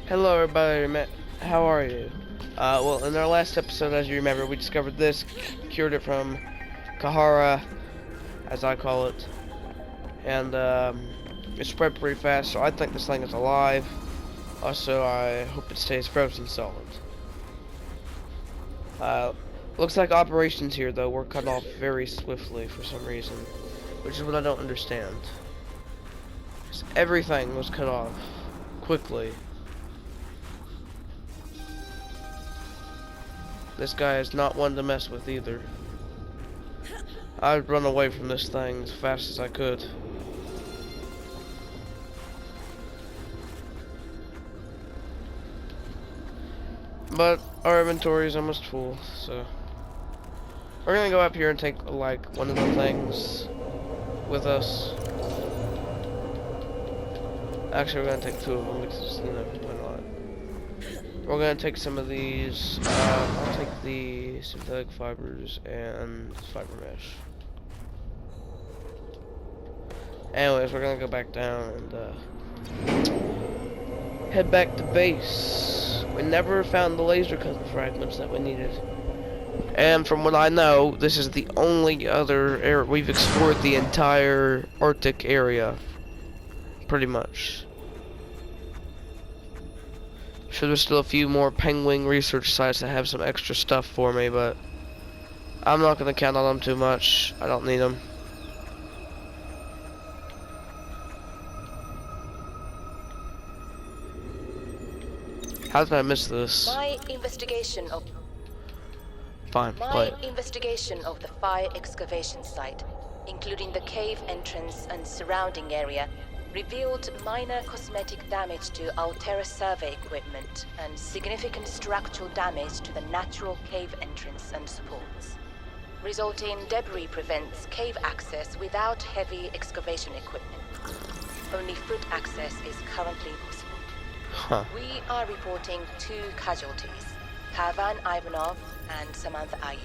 Hello everybody, how are you? Well, in our last episode, as you remember, we discovered this, cured it from Kahara, as I call it, and it spread pretty fast, so I think this thing is alive. Also, I hope it stays frozen solid. Uh, Looks like operations here, though, were cut off very swiftly for some reason, which is what I don't understand. Everything was cut off quickly. This guy is not one to mess with either. I'd run away from this thing as fast as I could. But our inventory is almost full, so we're gonna go up here and take like one of the things with us. Actually, we're gonna take two of them because, you know, why not? We're gonna take some of these. I'll take the synthetic fibers and fiber mesh. Anyways, we're gonna go back down and head back to base. We never found the laser cutting fragments that we needed. And from what I know, this is the only other area we've explored the entire Arctic area. Pretty much. Sure, there's still a few more penguin research sites that have some extra stuff for me, but I'm not gonna count on them too much. I don't need them. How did I miss this? My investigation of Fine, play it. the fire excavation site, including the cave entrance and surrounding area, revealed minor cosmetic damage to Altera survey equipment and significant structural damage to the natural cave entrance and supports. Resulting debris prevents cave access without heavy excavation equipment. Only foot access is currently possible. Huh. We are reporting 2 casualties, Pavan Ivanov and Samantha Ayu.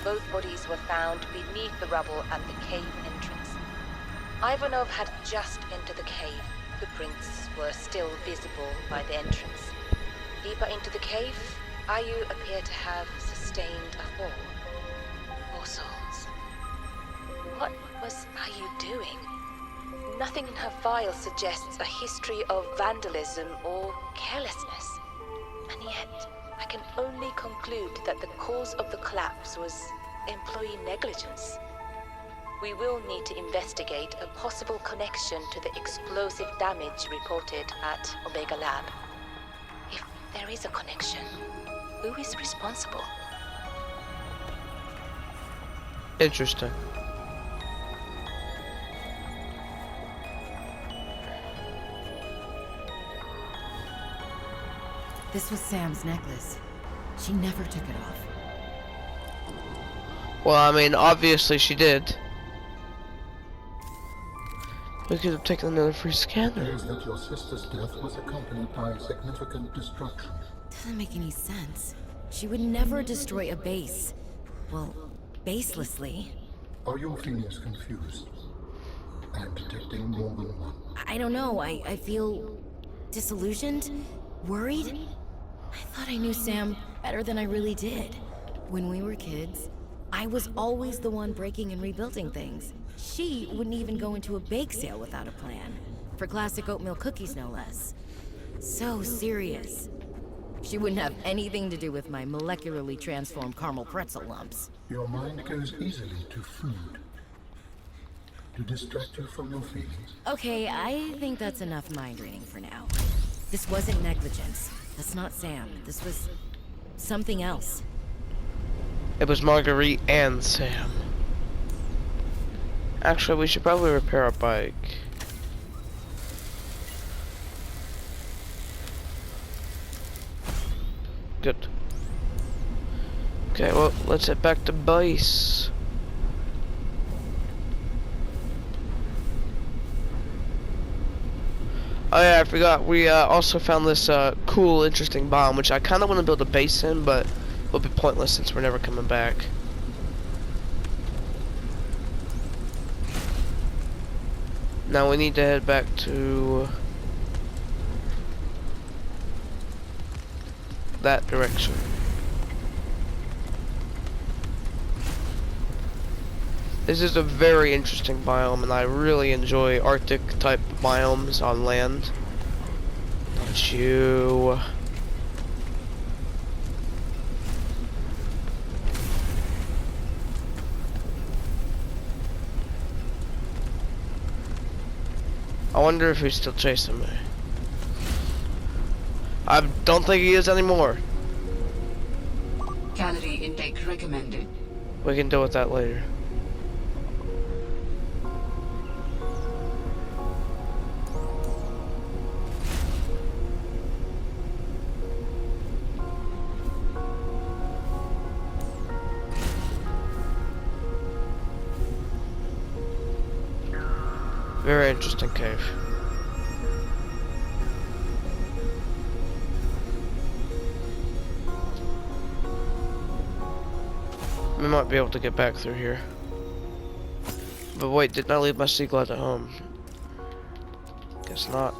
Both bodies were found beneath the rubble at the cave entrance. Ivanov had just entered the cave. Footprints were still visible by the entrance. Deeper into the cave, Ayu appeared to have sustained a fall. Poor souls. What was Ayu doing? Nothing in her file suggests a history of vandalism or carelessness. And yet, I can only conclude that the cause of the collapse was employee negligence. We will need to investigate a possible connection to the explosive damage reported at Omega Lab. If there is a connection, who is responsible? Interesting. This was Sam's necklace. She never took it off. Well, I mean, obviously she did. We could have taken another free scanner. It is that your sister's death was accompanied by significant destruction. Doesn't make any sense. She would never destroy a base. Well, baselessly. Are your feelings confused? I'm detecting more than one. I don't know. I feel disillusioned, worried. I thought I knew Sam better than I really did. When we were kids, I was always the one breaking and rebuilding things. She wouldn't even go into a bake sale without a plan. For classic oatmeal cookies, no less. So serious. She wouldn't have anything to do with my molecularly transformed caramel pretzel lumps. Your mind goes easily to food. To distract you from your feelings. Okay, I think that's enough mind reading for now. This wasn't negligence. That's not Sam. This was something else. It was Marguerite and Sam. Actually, we should probably repair our bike. Good. Okay, well, let's head back to base. Oh yeah, I forgot. We also found this cool, interesting bomb, which I kind of want to build a base in, but will be pointless since we're never coming back. Now we need to head back to that direction. This is a very interesting biome, and I really enjoy Arctic type biomes on land. Don't you? I wonder if he's still chasing me. I don't think he is anymore. Calorie intake recommended. We can deal with that later. Very interesting cave. We might be able to get back through here. But wait, didn't I leave my sea glide at home? Guess not.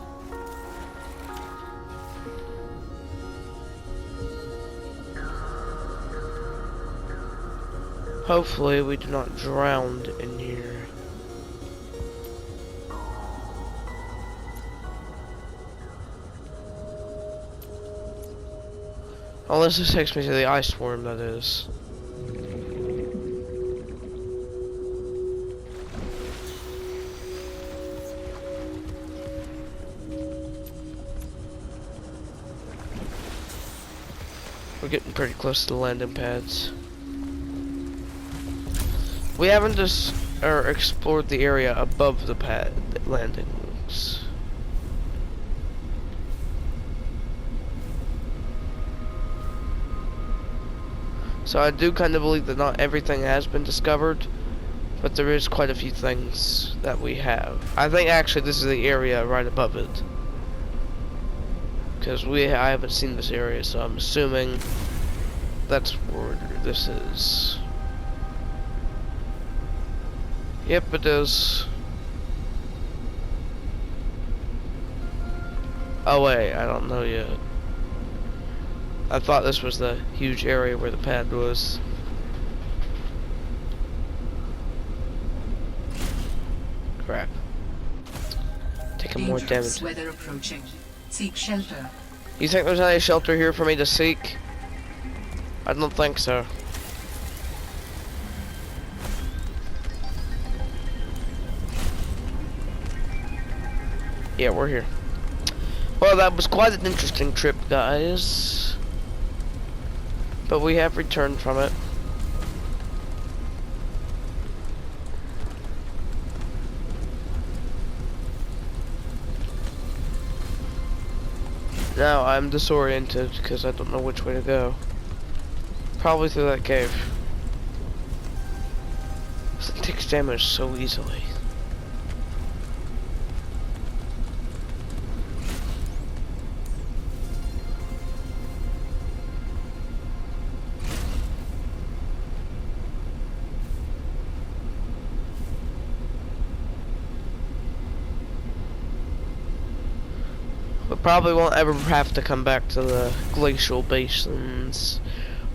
Hopefully we do not drown in here. Unless this takes me to the ice worm, that is. We're getting pretty close to the landing pads. We haven't just explored the area above the pad landings. So I do kind of believe that not everything has been discovered, but there is quite a few things that we have. I think actually this is the area right above it, because I haven't seen this area, so I'm assuming that's where this is. Yep, it is. Oh wait, I don't know yet. I thought this was the huge area where the pad was. Crap. Taking more damage. Weather approaching. Seek shelter. You think there's any shelter here for me to seek? I don't think so. Yeah, we're here. Well, that was quite an interesting trip, guys. But we have returned from it. Now I'm disoriented because I don't know which way to go. Probably through that cave. This thing takes damage so easily. We probably won't ever have to come back to the glacial basins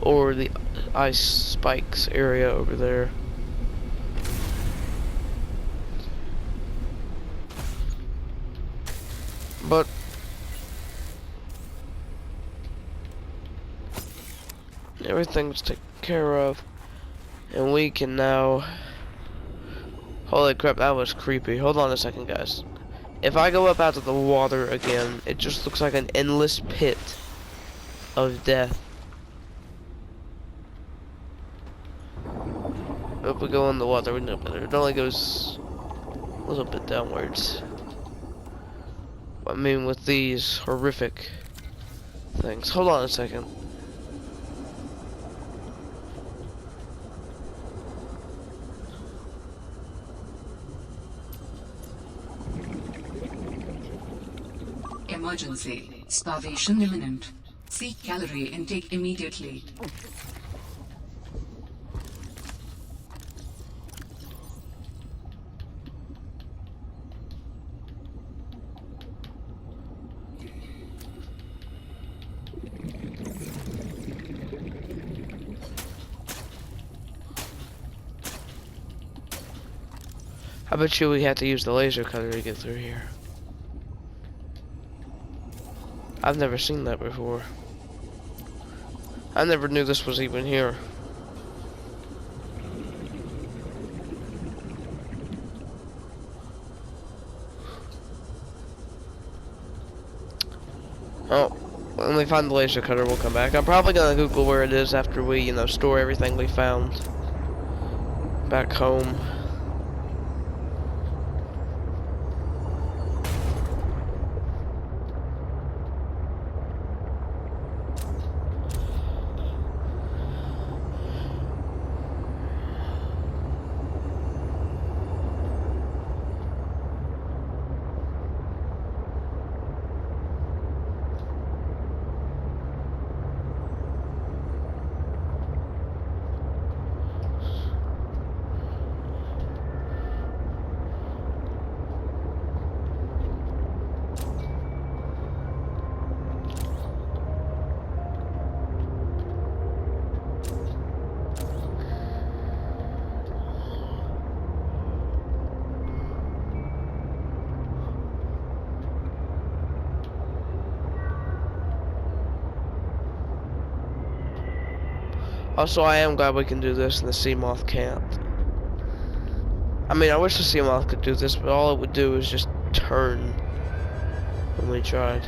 or the ice spikes area over there. But everything's taken care of, and we can now... Holy crap, that was creepy. Hold on a second, guys. If I go up out of the water again, it just looks like an endless pit of death. If we go in the water, we know better. It only goes a little bit downwards. I mean, with these horrific things. Hold on a second. Emergency. Starvation imminent. Seek calorie intake immediately. I bet you we have to use the laser cutter to get through here. I've never seen that before. I never knew this was even here. Oh, when we find the laser cutter, we'll come back. I'm probably gonna Google where it is after we, you know, store everything we found back home. Also, I am glad we can do this and the Seamoth can't. I mean, I wish the Seamoth could do this, but all it would do is just turn when we tried.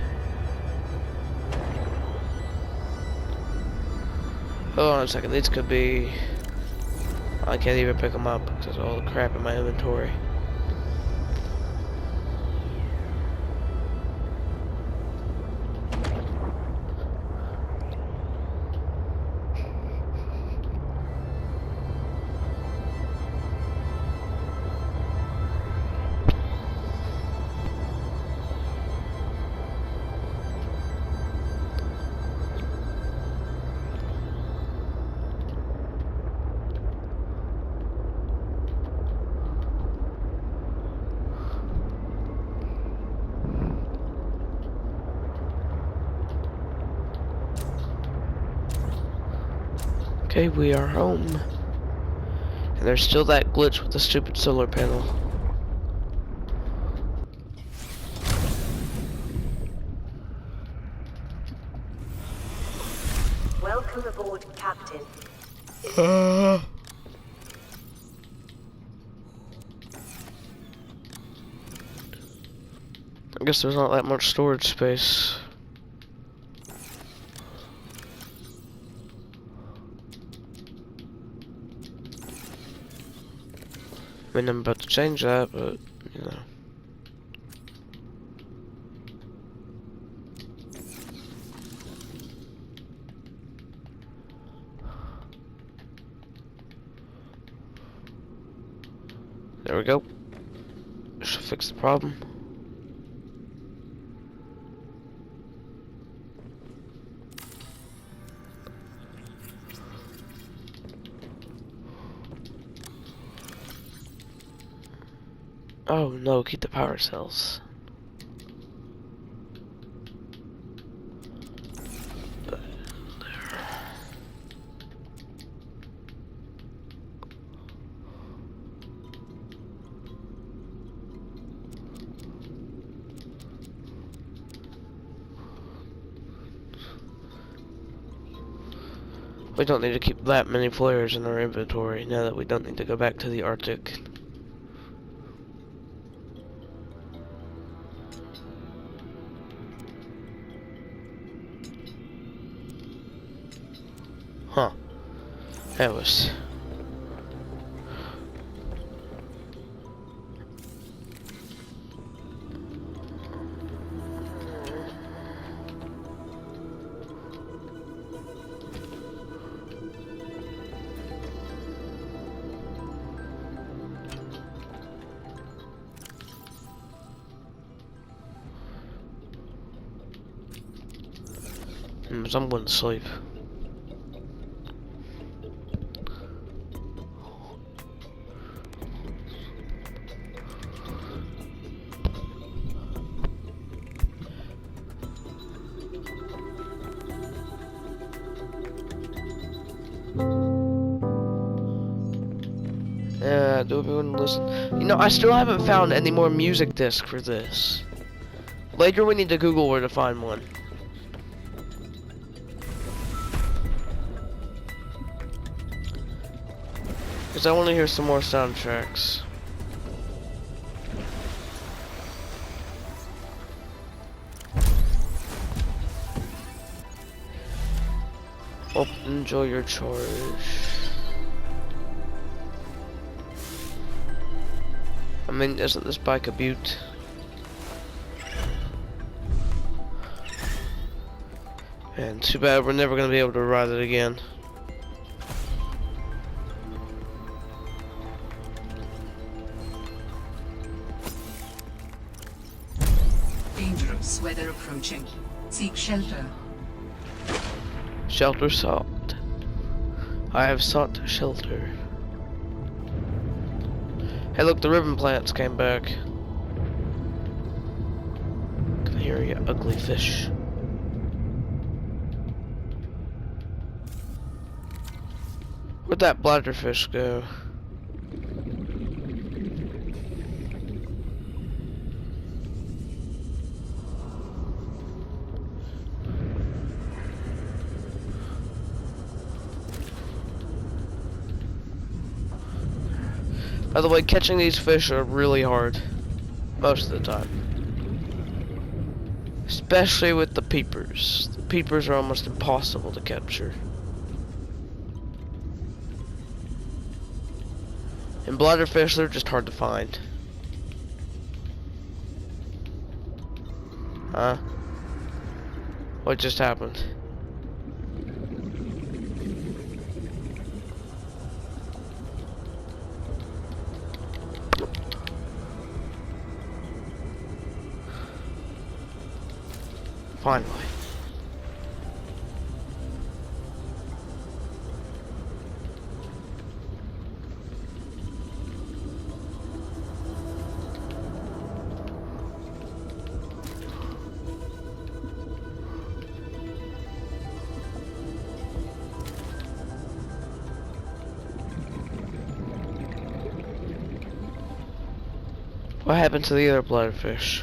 Hold on a second, these could be... I can't even pick them up because of all the crap in my inventory. Okay, we are home. And there's still that glitch with the stupid solar panel. Welcome aboard, Captain. I guess there's not that much storage space. I mean, I'm about to change that, but, you know. There we go. Should fix the problem. Oh no, keep the power cells. There. We don't need to keep that many flares in our inventory now that we don't need to go back to the Arctic. Huh. That was... I'm going to sleep. do if you want to listen. You know, I still haven't found any more music discs for this. Later we need to Google where to find one. Because I want to hear some more soundtracks. Hope enjoy your charge. I mean, isn't this bike a beaut? And too bad we're never gonna be able to ride it again. Dangerous weather approaching. Seek shelter. Shelter sought. I have sought shelter. Hey look, the ribbon plants came back. Can hear you, ugly fish. Where'd that bladderfish go? By the way, catching these fish are really hard. Most of the time. Especially with the peepers. The peepers are almost impossible to capture. And bladderfish, they're just hard to find. Huh? What just happened? Finally. What happened to the other bladderfish?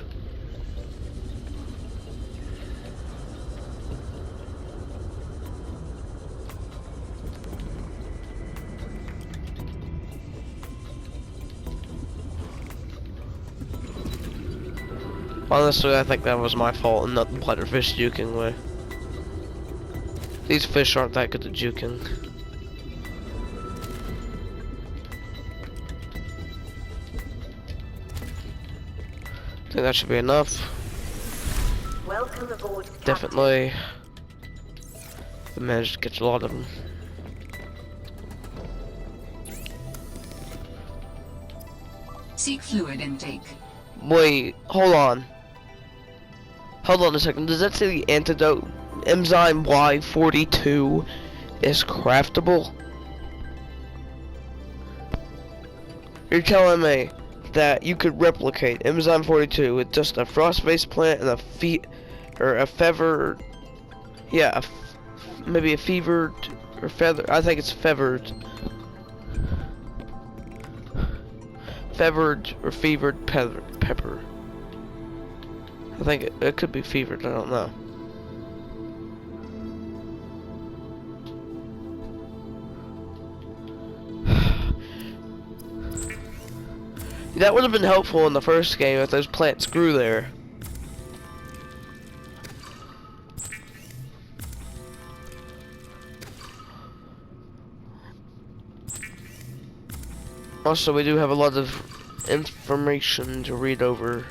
Honestly, I think that was my fault and not the bladderfish juking way. These fish aren't that good at juking. I think that should be enough. Welcome aboard, Captain. Definitely. We managed to catch a lot of them. Seek fluid intake. Wait, hold on. Hold on a second. Does that say the antidote enzyme Y42 is craftable? You're telling me that you could replicate enzyme 42 with just a frost-based plant and a feathered, yeah, maybe a fevered or feather. I think it's feathered or fevered pepper. I think it could be fevered. I don't know. That would have been helpful in the first game if those plants grew there. Also, we do have a lot of information to read over.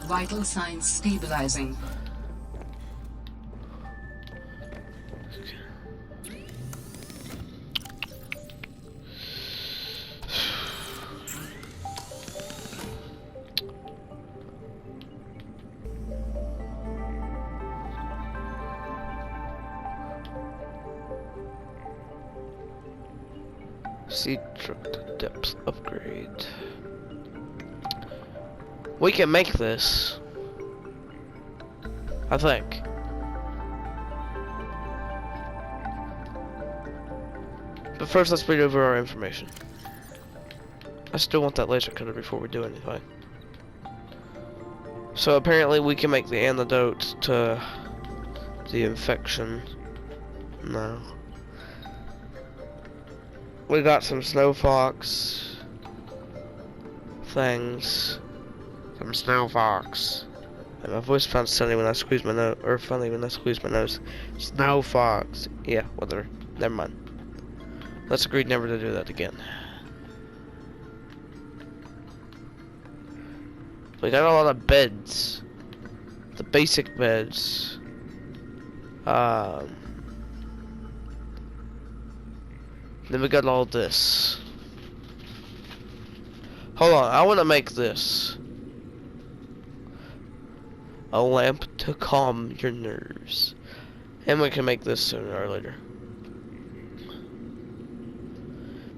Vital signs stabilizing. Sea truck depth upgrade. We can make this, I think. But first, let's read over our information. I still want that laser cutter before we do anything. So apparently we can make the antidote to the infection. No. We got some snow fox things. Some snow fox. And my voice sounds sunny when I squeeze my nose, or funny when I squeeze my nose. Snow fox. Yeah, whatever. Never mind. Let's agree never to do that again. We got a lot of beds. The basic beds. Then we got all this. Hold on, I want to make this. A lamp to calm your nerves. And we can make this sooner or later.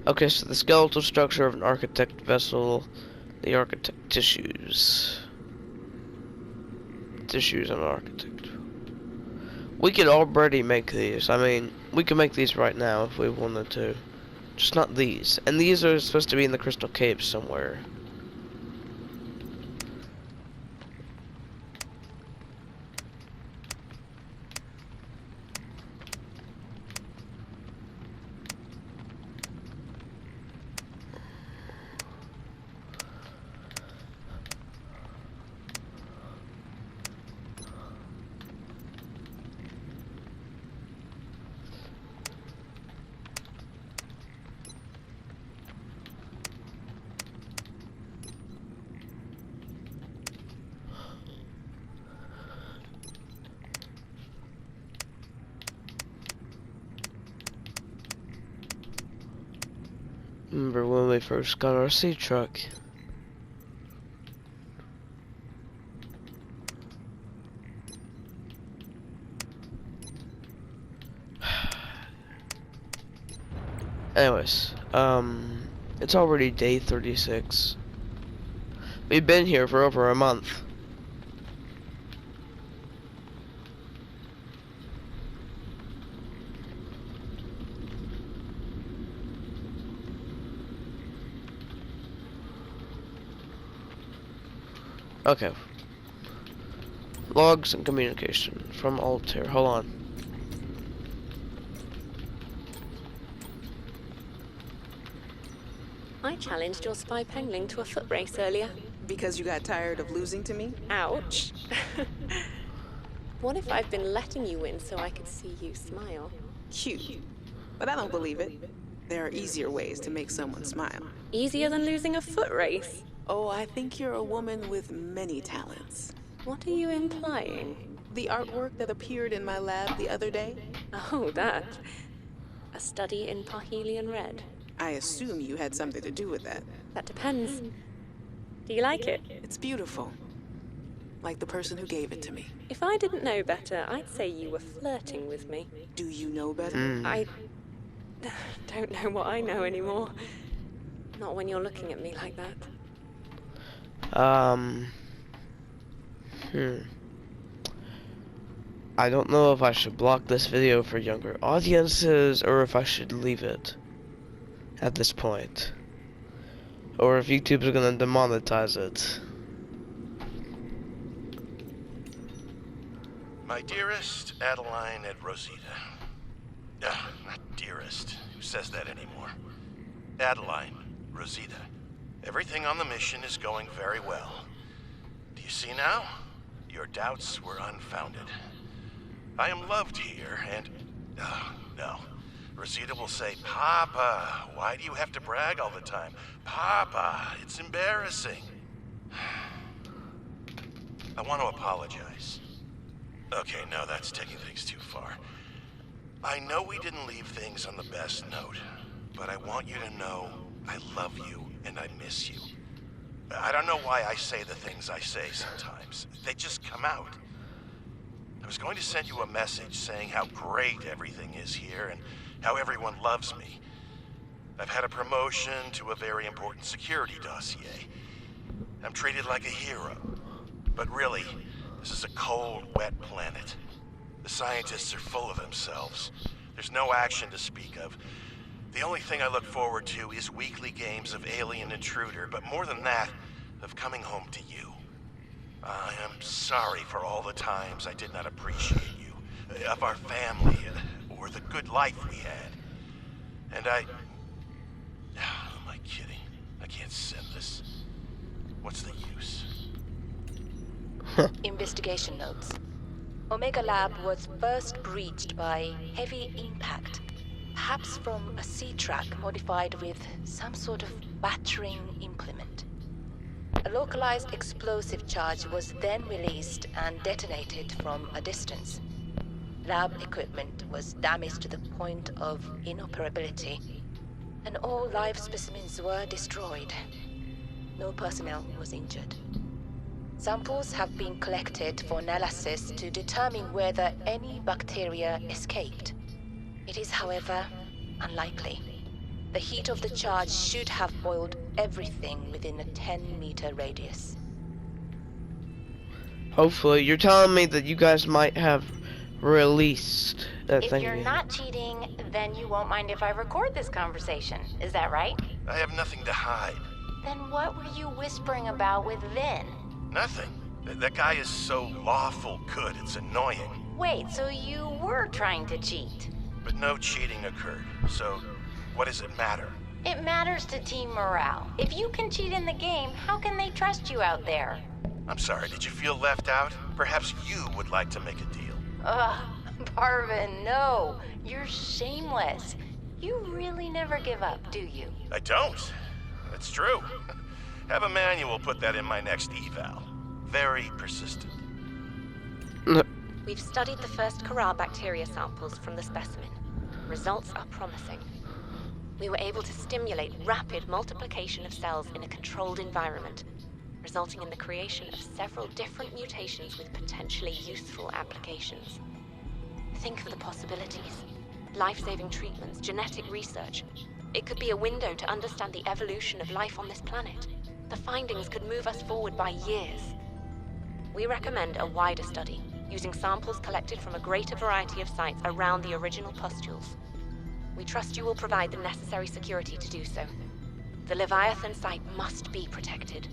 Okay, so the skeletal structure of an architect vessel. The architect tissues. Tissues of an architect. We could already make these. I mean, we can make these right now if we wanted to. Just not these. And these are supposed to be in the Crystal Cave somewhere. Remember when we first got our sea truck? Anyways, it's already day 36. We've been here for over a month. Okay. Logs and communication from Altair. Hold on. I challenged your spy Pengling to a foot race earlier. Because you got tired of losing to me? Ouch. What if I've been letting you win so I could see you smile? Cute. But I don't believe it. There are easier ways to make someone smile. Easier than losing a foot race? Oh, I think you're a woman with many talents. What are you implying? The artwork that appeared in my lab the other day? Oh, that. A study in Parhelion Red. I assume you had something to do with that. That depends. Do you like it? It's beautiful. Like the person who gave it to me. If I didn't know better, I'd say you were flirting with me. Do you know better? I don't know what I know anymore. Not when you're looking at me like that. I don't know if I should block this video for younger audiences or if I should leave it at this point. Or if YouTube's gonna demonetize it. My dearest Adeline and Rosita. Not dearest. Who says that anymore? Adeline, Rosita. Everything on the mission is going very well. Do you see now? Your doubts were unfounded. I am loved here, and... no. Rosita will say, Papa, why do you have to brag all the time? Papa, it's embarrassing. I want to apologize. Okay, no, that's taking things too far. I know we didn't leave things on the best note, but I want you to know I love you and I miss you. I don't know why I say the things I say sometimes. They just come out. I was going to send you a message saying how great everything is here and how everyone loves me. I've had a promotion to a very important security dossier. I'm treated like a hero. But really, this is a cold, wet planet. The scientists are full of themselves. There's no action to speak of. The only thing I look forward to is weekly games of Alien Intruder, but more than that, of coming home to you. I am sorry for all the times I did not appreciate you, of our family, or the good life we had. And am I kidding? I can't send this. What's the use? Investigation notes. Omega Lab was first breached by heavy impact, perhaps from a sea track modified with some sort of battering implement. A localized explosive charge was then released and detonated from a distance. Lab equipment was damaged to the point of inoperability, and all live specimens were destroyed. No personnel was injured. Samples have been collected for analysis to determine whether any bacteria escaped. It is, however, unlikely. The heat of the charge should have boiled everything within a 10-meter radius. Hopefully. You're telling me that you guys might have released that If thing you're again. not cheating, then you won't mind if I record this conversation. Is that right? I have nothing to hide. Then what were you whispering about with Vin? Nothing. That guy is so lawful good, it's annoying. Wait, so you were trying to cheat? But no cheating occurred, so what does it matter? It matters to team morale. If you can cheat in the game, how can they trust you out there? I'm sorry, did you feel left out? Perhaps you would like to make a deal. Ugh, Parvin, no. You're shameless. You really never give up, do you? I don't. That's true. Have Emmanuel put that in my next eval. Very persistent. We've studied the first Khara bacteria samples from the specimen. Results are promising. We were able to stimulate rapid multiplication of cells in a controlled environment, resulting in the creation of several different mutations with potentially useful applications. Think of the possibilities. Life-saving treatments, genetic research. It could be a window to understand the evolution of life on this planet. The findings could move us forward by years. We recommend a wider study, using samples collected from a greater variety of sites around the original pustules. We trust you will provide the necessary security to do so. The Leviathan site must be protected.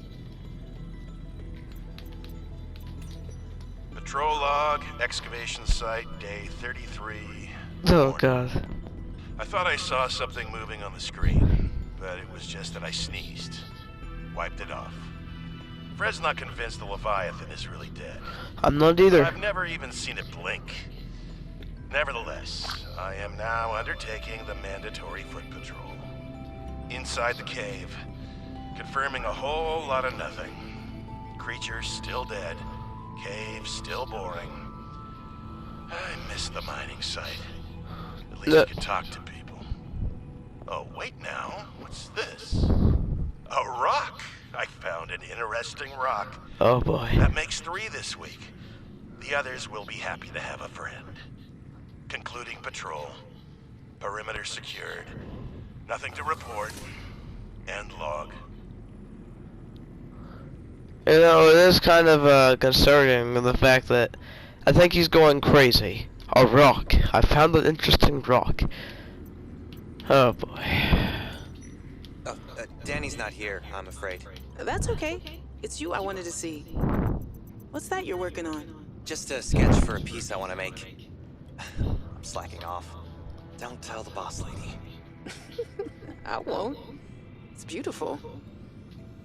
Patrol log, excavation site, day 33. Oh morning. god. I thought I saw something moving on the screen, but it was just that I sneezed. Wiped it off. Fred's not convinced the Leviathan is really dead. I'm not either. I've never even seen it blink. Nevertheless, I am now undertaking the mandatory foot patrol. Inside the cave, confirming a whole lot of nothing. Creatures still dead, cave still boring. I miss the mining site. At least you can talk to people. Oh, wait now, what's this? A rock! I found an interesting rock. Oh boy. That makes 3 this week. The others will be happy to have a friend. Concluding patrol. Perimeter secured. Nothing to report. End log. You know, it is kind of concerning the fact that I think he's going crazy. A rock. I found an interesting rock. Oh boy. Danny's not here, I'm afraid. That's okay. It's you I wanted to see. What's that you're working on? Just a sketch for a piece I want to make. I'm slacking off. Don't tell the boss lady. I won't. It's beautiful.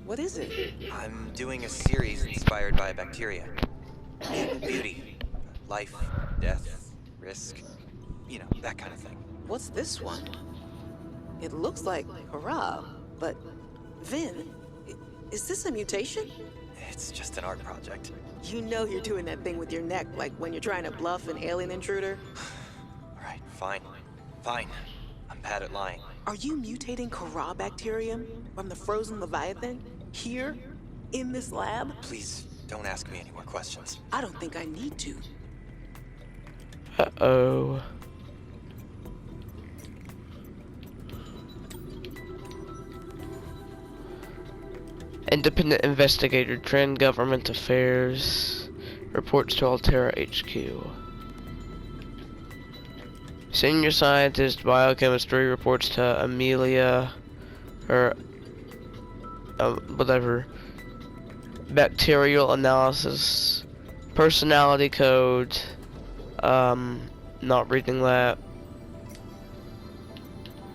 What is it? I'm doing a series inspired by bacteria. Mutant beauty. Life, death, risk. You know, that kind of thing. What's this one? It looks like Khara, but Vin, is this a mutation? It's just an art project. You know you're doing that thing with your neck, like when you're trying to bluff an alien intruder. Alright, fine. Fine. I'm bad at lying. Are you mutating Khara bacterium from the frozen Leviathan? Here? In this lab? Please, don't ask me any more questions. I don't think I need to. Uh-oh. Independent investigator, Trend Government Affairs. Reports to Alterra HQ. Senior scientist, biochemistry, reports to Amelia, or whatever. Bacterial analysis, personality code. Not reading that.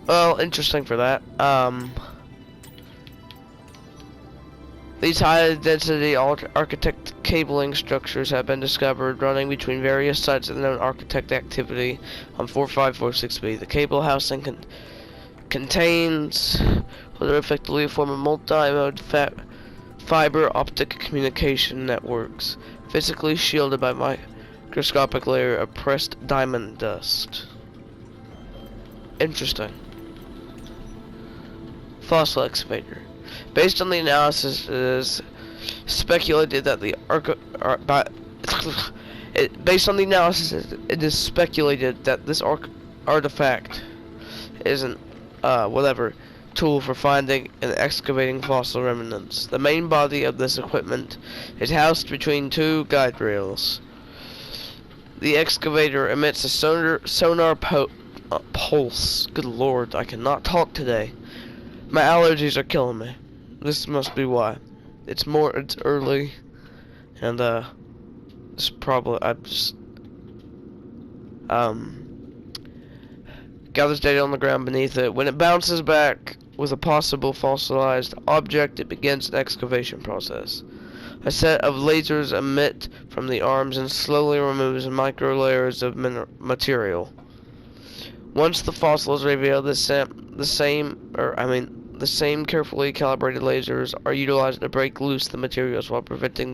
Well, interesting for that. These high-density architect cabling structures have been discovered running between various sites of the known architect activity on 4546B. The cable housing contains what are effectively a form of multi-mode fiber optic communication networks, physically shielded by microscopic layer of pressed diamond dust. Interesting. Fossil excavator. Based on the analysis, it is speculated that this artifact isn't whatever tool for finding and excavating fossil remnants. The main body of this equipment is housed between two guide rails. The excavator emits a sonar pulse. Good lord, I cannot talk today. My allergies are killing me. This must be why. It's early, and it's probably gathers data on the ground beneath it. When it bounces back with a possible fossilized object, it begins an excavation process. A set of lasers emit from the arms and slowly removes micro layers of material. Once the fossil is revealed, the same carefully calibrated lasers are utilized to break loose the materials while preserving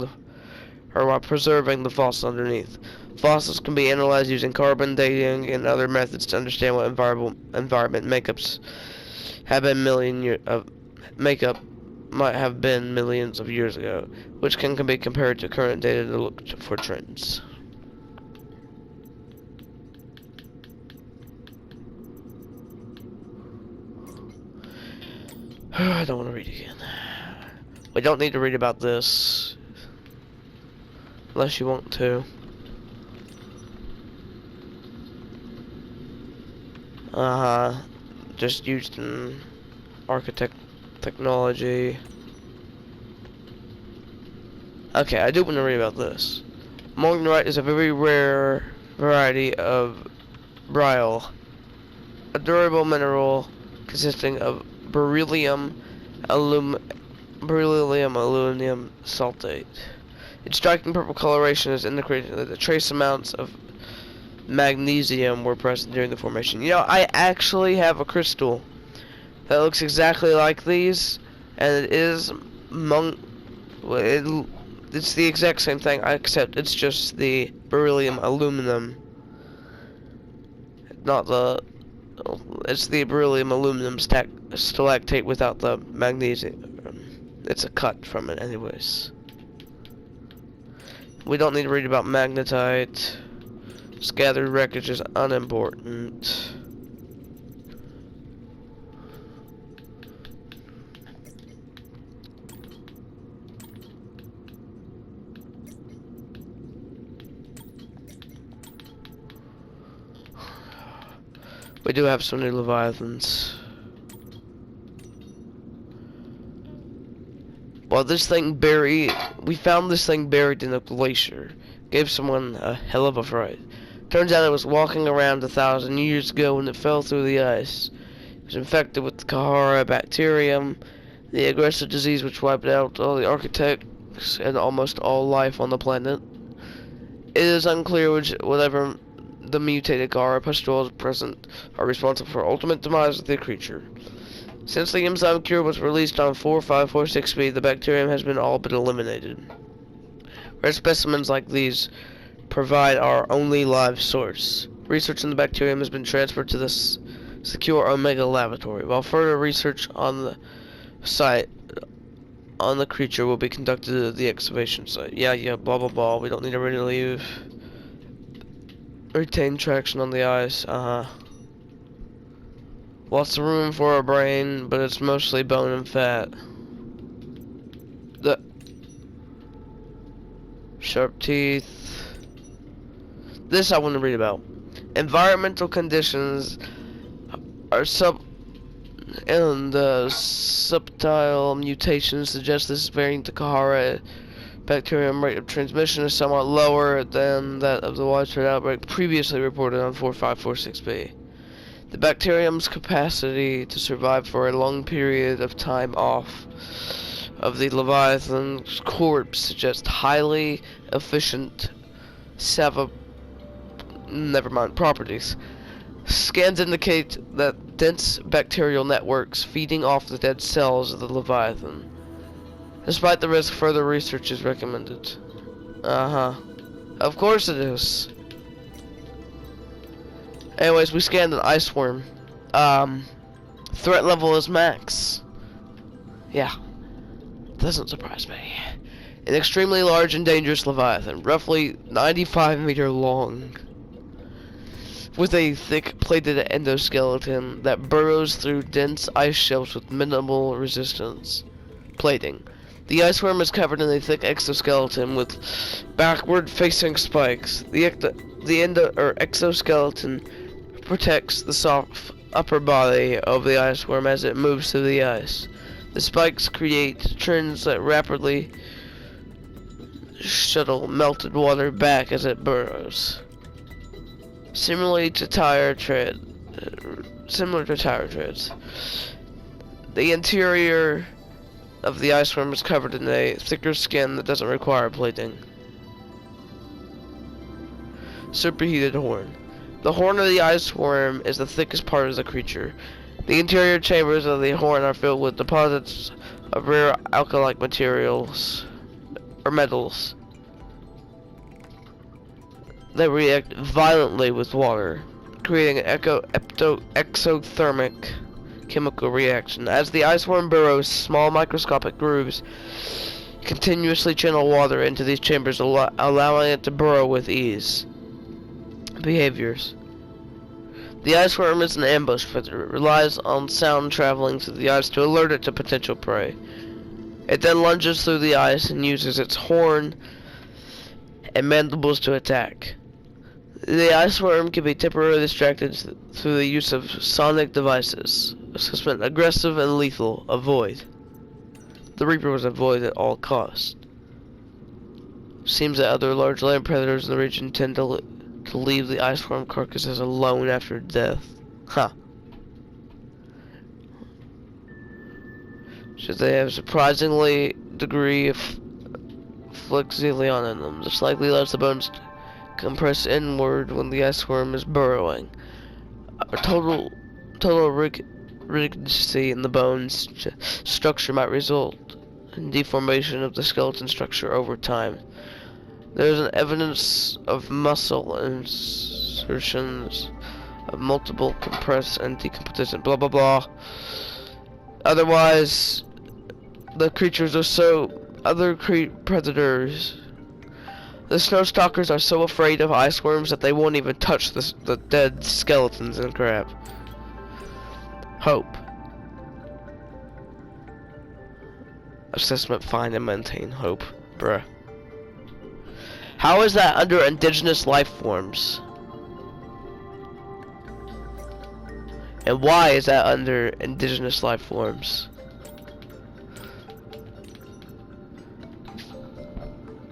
the fossil underneath. Fossils can be analyzed using carbon dating and other methods to understand what environment makeup might have been millions of years ago, which can be compared to current data to look for trends. I don't want to read again. We don't need to read about this unless you want to. Just used in architect technology. Okay, I do want to read about this. Morganite is a very rare variety of bryll, a durable mineral consisting of beryllium aluminum sulfate. Its striking purple coloration is indicating that the trace amounts of magnesium were present during the formation. You know, I actually have a crystal that looks exactly like these, and it is it's the exact same thing, except it's just the beryllium aluminum, not the. It's the beryllium aluminum stalactite without the magnesium. It's a cut from it, anyways. We don't need to read about magnetite. Gathered wreckage is unimportant. We do have some new Leviathans. Well, we found this thing buried in a glacier. Gave someone a hell of a fright. Turns out it was walking around 1,000 years ago when it fell through the ice. It was infected with the Kahara bacterium, the aggressive disease which wiped out all the architects and almost all life on the planet. It is unclear whatever the mutated Kahara pustules present are responsible for ultimate demise of the creature. Since the enzyme cure was released on 4546B, the bacterium has been all but eliminated. Rare specimens like these provide our only live source. Research on the bacterium has been transferred to the secure Omega Laboratory, while further research on the site on the creature will be conducted at the excavation site. Yeah, blah blah blah. We don't need to really leave. Retain traction on the ice. Lots of room for a brain, but it's mostly bone and fat. Sharp teeth. This I want to read about. Environmental conditions are subtle mutations suggest this variant of Cahara bacterium rate of transmission is somewhat lower than that of the widespread outbreak previously reported on 4546b. The bacterium's capacity to survive for a long period of time off of the Leviathan's corpse suggests highly efficient properties. Scans indicate that dense bacterial networks feeding off the dead cells of the Leviathan. Despite the risk, further research is recommended. Of course it is. Anyways, we scanned an ice worm. Threat level is max. Yeah. Doesn't surprise me. An extremely large and dangerous Leviathan, roughly 95 meter long, with a thick plated endoskeleton that burrows through dense ice shelves with minimal resistance. Plating. The ice worm is covered in a thick exoskeleton with backward facing spikes. The exoskeleton protects the soft upper body of the ice worm as it moves through the ice. The spikes create trends that rapidly shuttle melted water back as it burrows. Similar to tire treads. The interior of the ice worm is covered in a thicker skin that doesn't require plating. Superheated horn. The horn of the ice worm is the thickest part of the creature. The interior chambers of the horn are filled with deposits of rare alkali materials or metals that react violently with water, creating an exothermic chemical reaction. As the ice worm burrows, small microscopic grooves continuously channel water into these chambers, allowing it to burrow with ease. Behaviors. The ice worm is an ambush predator. It relies on sound traveling through the ice to alert it to potential prey. It then lunges through the ice and uses its horn and mandibles to attack. The ice worm can be temporarily distracted through the use of sonic devices. Assessment: aggressive and lethal. Avoid. The Reaper was avoided at all costs. Seems that other large land predators in the region tend to leave the ice worm carcasses alone after death. Should they have surprisingly degree of flexilion in them. This likely lets the bones compress inward when the ice worm is burrowing. A total rigidity in the bones structure might result in deformation of the skeleton structure over time. There is an evidence of muscle insertions of multiple compressed and decomposition. Blah blah blah. Otherwise, the creatures are predators. The snow stalkers are so afraid of ice worms that they won't even touch the dead skeletons and crap. Hope. Assessment: find and maintain hope. Bruh. How is that under indigenous life forms? And why is that under indigenous life forms?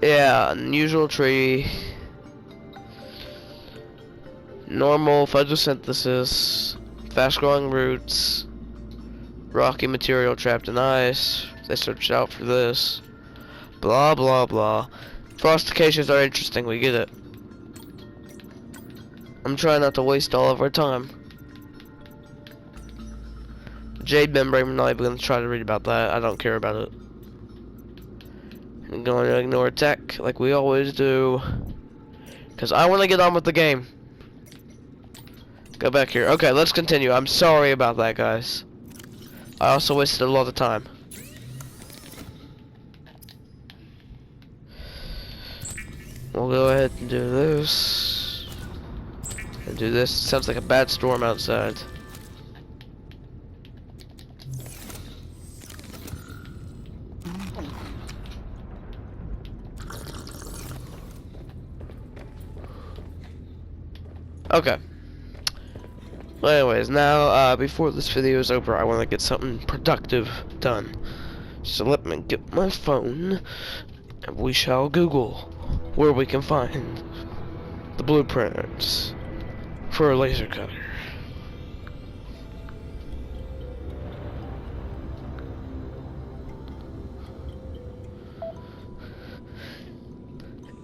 Yeah, unusual tree. Normal photosynthesis. Fast growing roots. Rocky material trapped in ice. They searched out for this. Blah blah blah. Frostications are interesting, we get it. I'm trying not to waste all of our time. Jade membrane, I'm not even going to try to read about that. I don't care about it. I'm going to ignore tech like we always do, because I want to get on with the game. Go back here. Okay, let's continue. I'm sorry about that, guys. I also wasted a lot of time. We'll go ahead and do this. And do this. Sounds like a bad storm outside. Okay. Well, anyways, now, before this video is over, I want to get something productive done. So let me get my phone, and we shall Google where we can find the blueprints for a laser cutter.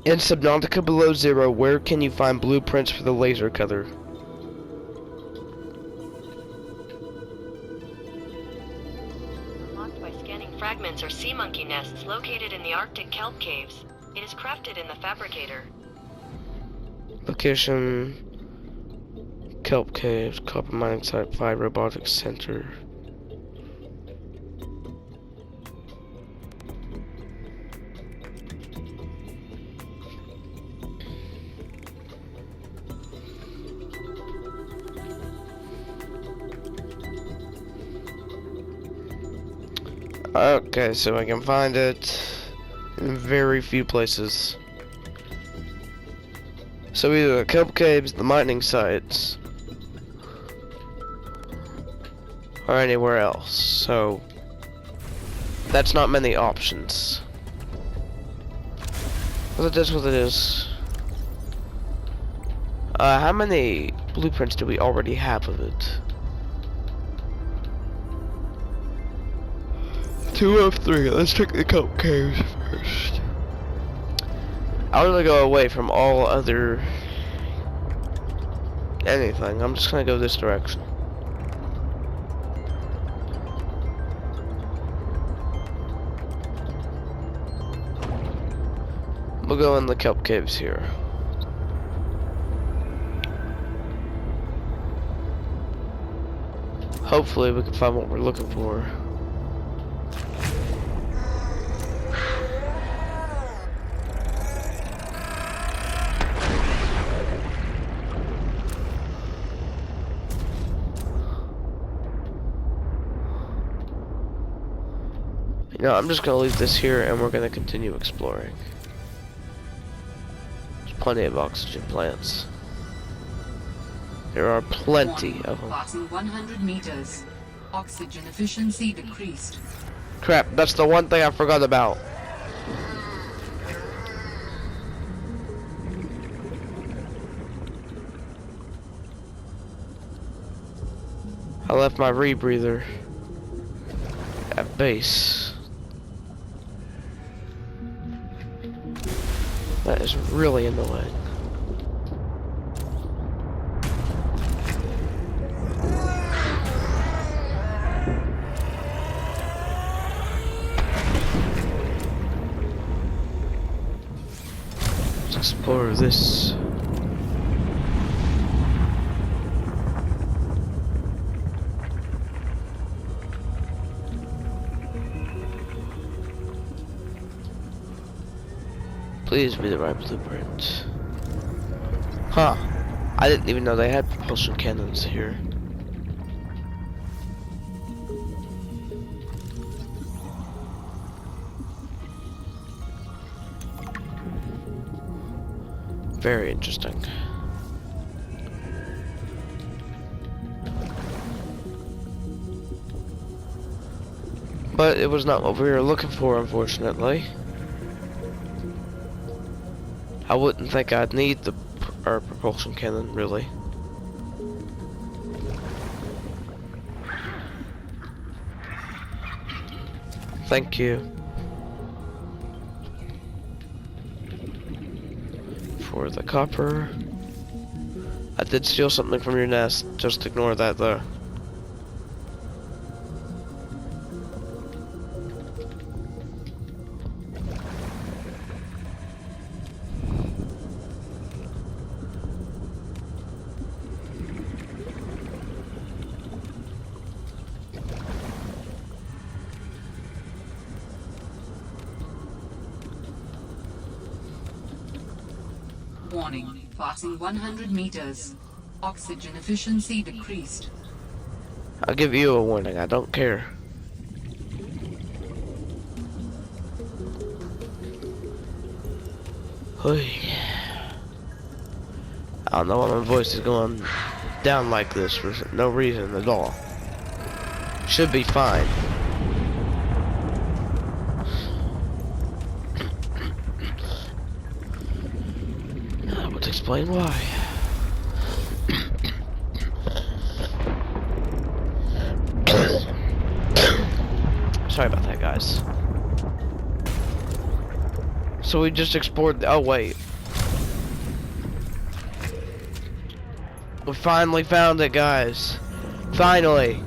In Subnautica Below Zero, where can you find blueprints for the laser cutter? Unlocked by scanning fragments or sea monkey nests located in the Arctic kelp caves. It is crafted in the fabricator. Location: Kelp Caves, Copper Mining Site 5, Robotics Center. Okay, so I can find it in very few places. So either the Kelp Caves, the mining sites, or anywhere else. So that's not many options. But it is what it is. How many blueprints do we already have of it? 2 of 3. Let's check the Kelp Caves first. I'm gonna go away from all other anything. I'm just gonna go this direction. We'll go in the Kelp Caves here. Hopefully we can find what we're looking for. You know, I'm just gonna leave this here and we're gonna continue exploring. There's plenty of oxygen plants. There are plenty of them. Passing 100 meters. Oxygen efficiency decreased. Crap, that's the one thing I forgot about. I left my rebreather at base. That is really annoying. Let's explore this. Please be the right blueprint. Huh. I didn't even know they had propulsion cannons here. Very interesting. But it was not what we were looking for, unfortunately. I wouldn't think I'd need the propulsion cannon, really. Thank you for the copper. I did steal something from your nest, just ignore that though. Warning, passing 100 meters. Oxygen efficiency decreased. I'll give you a warning, I don't care. I don't know why my voice is going down like this for no reason at all. Should be fine. I would explain why. Sorry about that, guys. So we just explored oh wait. We finally found it, guys. Finally.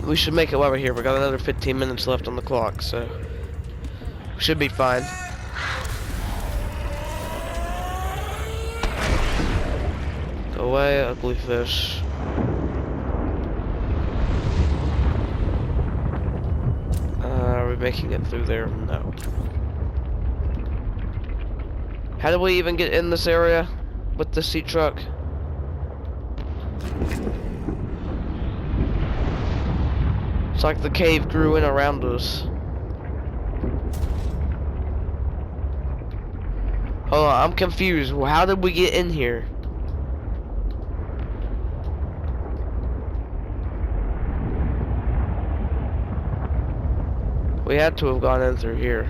We should make it while we're here. We got another 15 minutes left on the clock, so we should be fine. Go away, ugly fish. Are we making it through there? No. How do we even get in this area with the sea truck? It's like the cave grew in around us. Hold on, I'm confused. How did we get in here? We had to have gone in through here.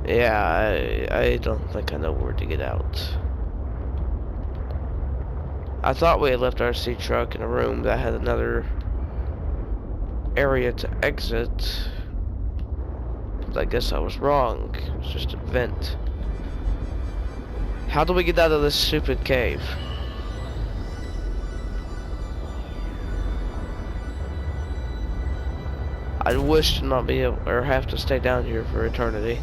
Yeah, I don't think I know where to get out. I thought we had left our sea truck in a room that had another area to exit. But I guess I was wrong. It was just a vent. How do we get out of this stupid cave? I wish to not be able, or have to stay down here for eternity.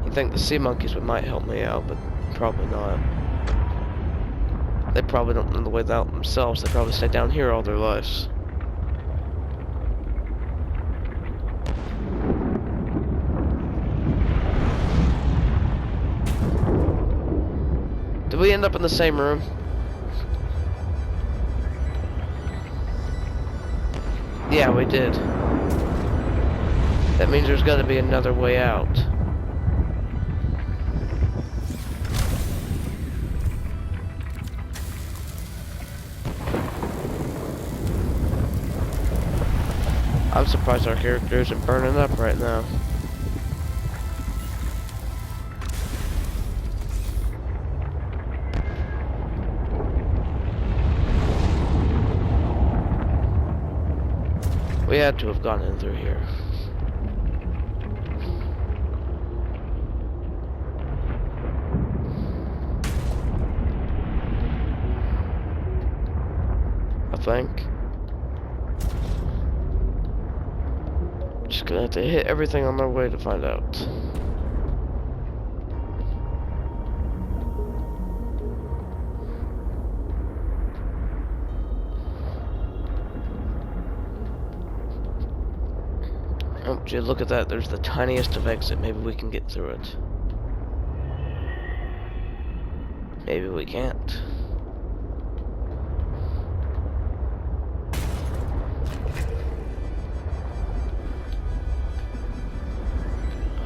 You think the sea monkeys might help me out, but probably not. They probably don't know the way out themselves. They probably stay down here all their lives. Did we end up in the same room? Yeah, we did. That means there's got to be another way out. I'm surprised our character isn't burning up right now. We had to have gone in through here. I think. Just gonna have to hit everything on my way to find out. Oh, gee, look at that. There's the tiniest of exit. Maybe we can get through it. Maybe we can't.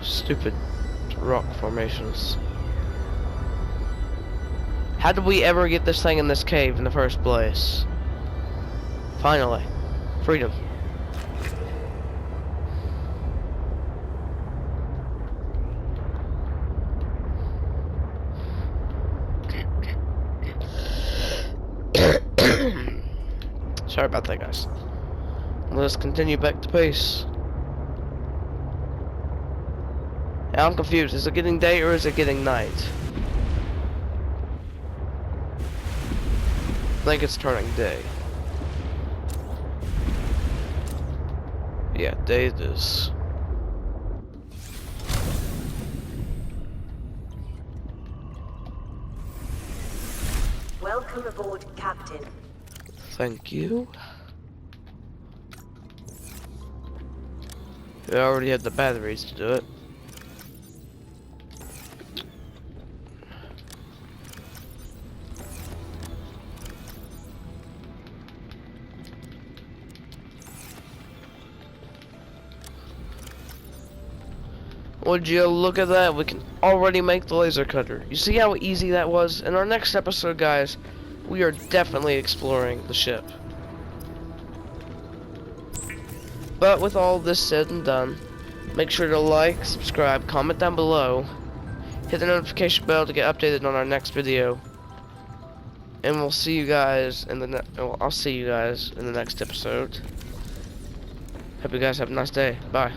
Stupid rock formations. How did we ever get this thing in this cave in the first place? Finally. Freedom. Sorry about that, guys. Let's continue back to base. Now I'm confused. Is it getting day or is it getting night? I think it's turning day. Yeah, day it is. Welcome aboard, Captain. Thank you. We already had the batteries to do it. Would you look at that? We can already make the laser cutter. You see how easy that was? In our next episode, guys, we are definitely exploring the ship. But with all this said and done, make sure to like, subscribe, comment down below, hit the notification bell to get updated on our next video. And we'll see you guys in the I'll see you guys in the next episode. Hope you guys have a nice day. Bye.